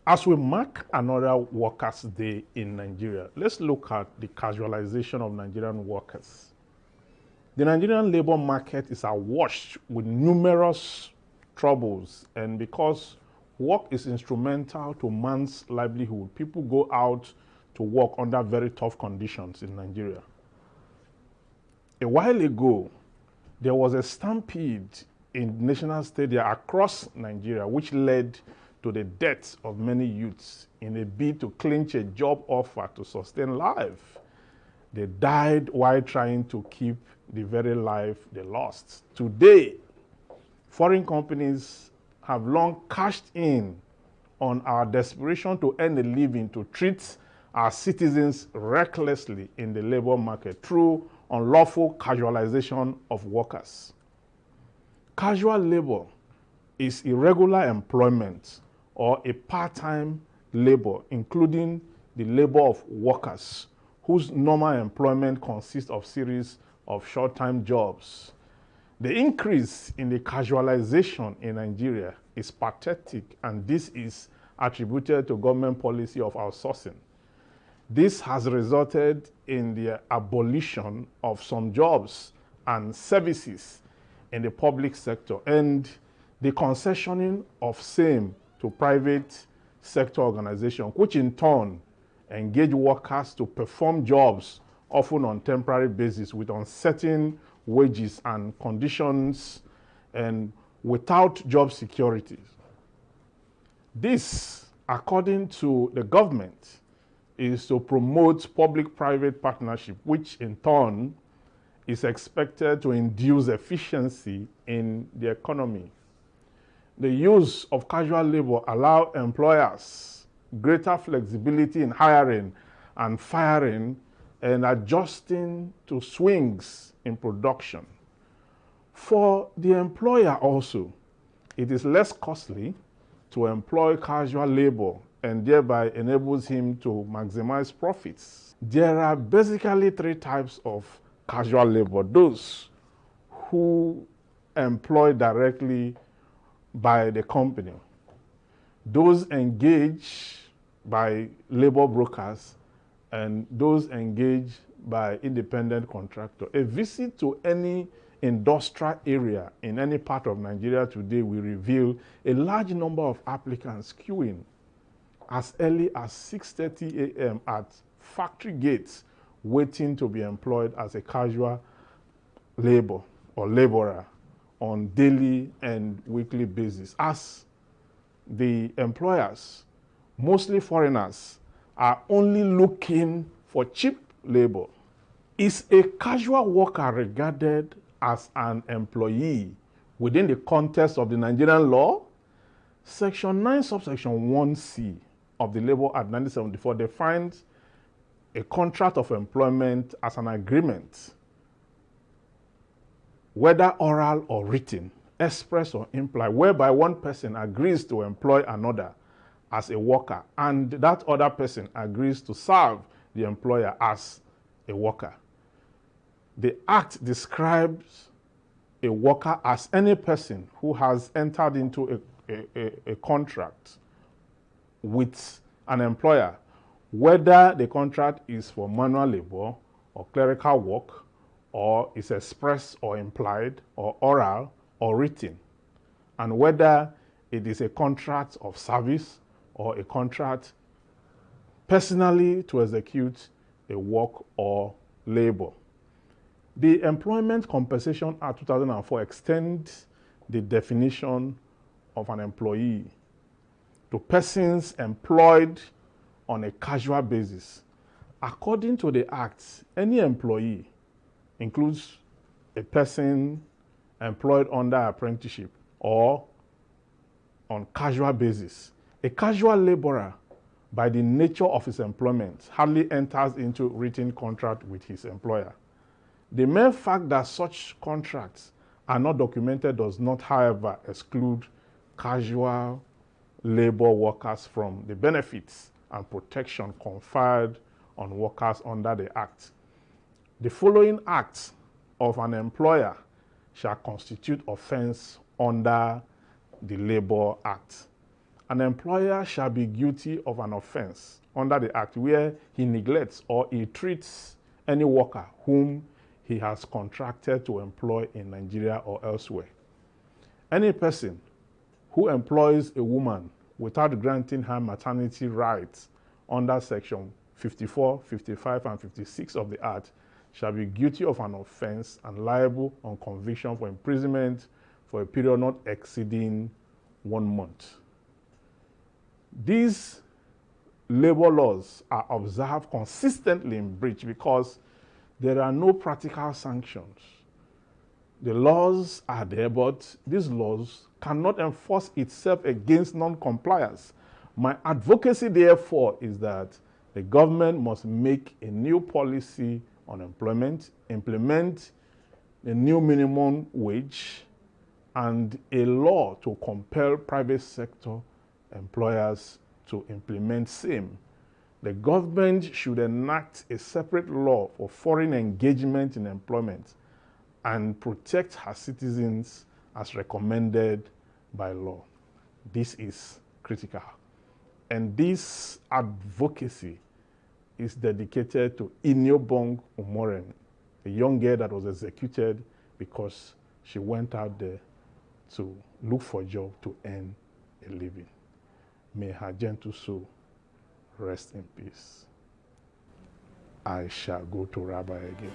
As we mark another Workers' Day in Nigeria, let's look at the casualization of Nigerian workers. The Nigerian labor market is awash with numerous troubles, and because work is instrumental to man's livelihood, people go out to work under very tough conditions in Nigeria. A while ago, there was a stampede in national stadia across Nigeria, which led to the deaths of many youths in a bid to clinch a job offer to sustain life. They died while trying to keep the very life they lost. Today, foreign companies have long cashed in on our desperation to earn a living to treat our citizens recklessly in the labor market through unlawful casualization of workers. Casual labor is irregular employment or a part-time labor, including the labor of workers whose normal employment consists of series of short-time jobs. The increase in the casualization in Nigeria is pathetic, and this is attributed to government policy of outsourcing. This has resulted in the abolition of some jobs and services in the public sector and the concessioning of same to private sector organizations, which in turn engage workers to perform jobs often on temporary basis with uncertain wages and conditions and without job security. This, according to the government, is to promote public-private partnership, which in turn is expected to induce efficiency in the economy. The use of casual labor allows employers greater flexibility in hiring and firing and adjusting to swings in production. For the employer also, it is less costly to employ casual labor and thereby enables him to maximize profits. There are basically three types of casual labor: those who employ directly by the company, those engaged by labor brokers, and those engaged by independent contractor. A visit to any industrial area in any part of Nigeria today will reveal a large number of applicants queuing as early as 6:30 a.m. at factory gates, waiting to be employed as a casual labor or laborer on daily and weekly basis, as the employers, mostly foreigners, are only looking for cheap labor. Is a casual worker regarded as an employee within the context of the Nigerian law? Section 9, subsection 1C of the Labor Act 1974 defines a contract of employment as an agreement, whether oral or written, express or implied, whereby one person agrees to employ another as a worker and that other person agrees to serve the employer as a worker. The Act describes a worker as any person who has entered into a contract with an employer, whether the contract is for manual labor or clerical work, or is express or implied, or oral or written, and whether it is a contract of service or a contract personally to execute a work or labor. The Employment Compensation Act 2004 extends the definition of an employee to persons employed on a casual basis. According to the Act, any employee includes a person employed under apprenticeship or on casual basis. A casual laborer, by the nature of his employment, hardly enters into written contract with his employer. The mere fact that such contracts are not documented does not, however, exclude casual labor workers from the benefits and protection conferred on workers under the Act. The following acts of an employer shall constitute offense under the Labor Act. An employer shall be guilty of an offense under the Act where he neglects or ill-treats any worker whom he has contracted to employ in Nigeria or elsewhere. Any person who employs a woman without granting her maternity rights under Section 54, 55, and 56 of the Act shall be guilty of an offense and liable on conviction for imprisonment for a period not exceeding 1 month. These labor laws are observed consistently in breach because there are no practical sanctions. The laws are there, but these laws cannot enforce itself against non-compliance. My advocacy, therefore, is that the government must make a new policy on employment, implement a new minimum wage, and a law to compel private sector employers to implement same. The government should enact a separate law for foreign engagement in employment and protect her citizens as recommended by law. This is critical. And this advocacy is dedicated to Inyobong Umoren, a young girl that was executed because she went out there to look for a job to earn a living. May her gentle soul rest in peace. I shall go to Rabbi again.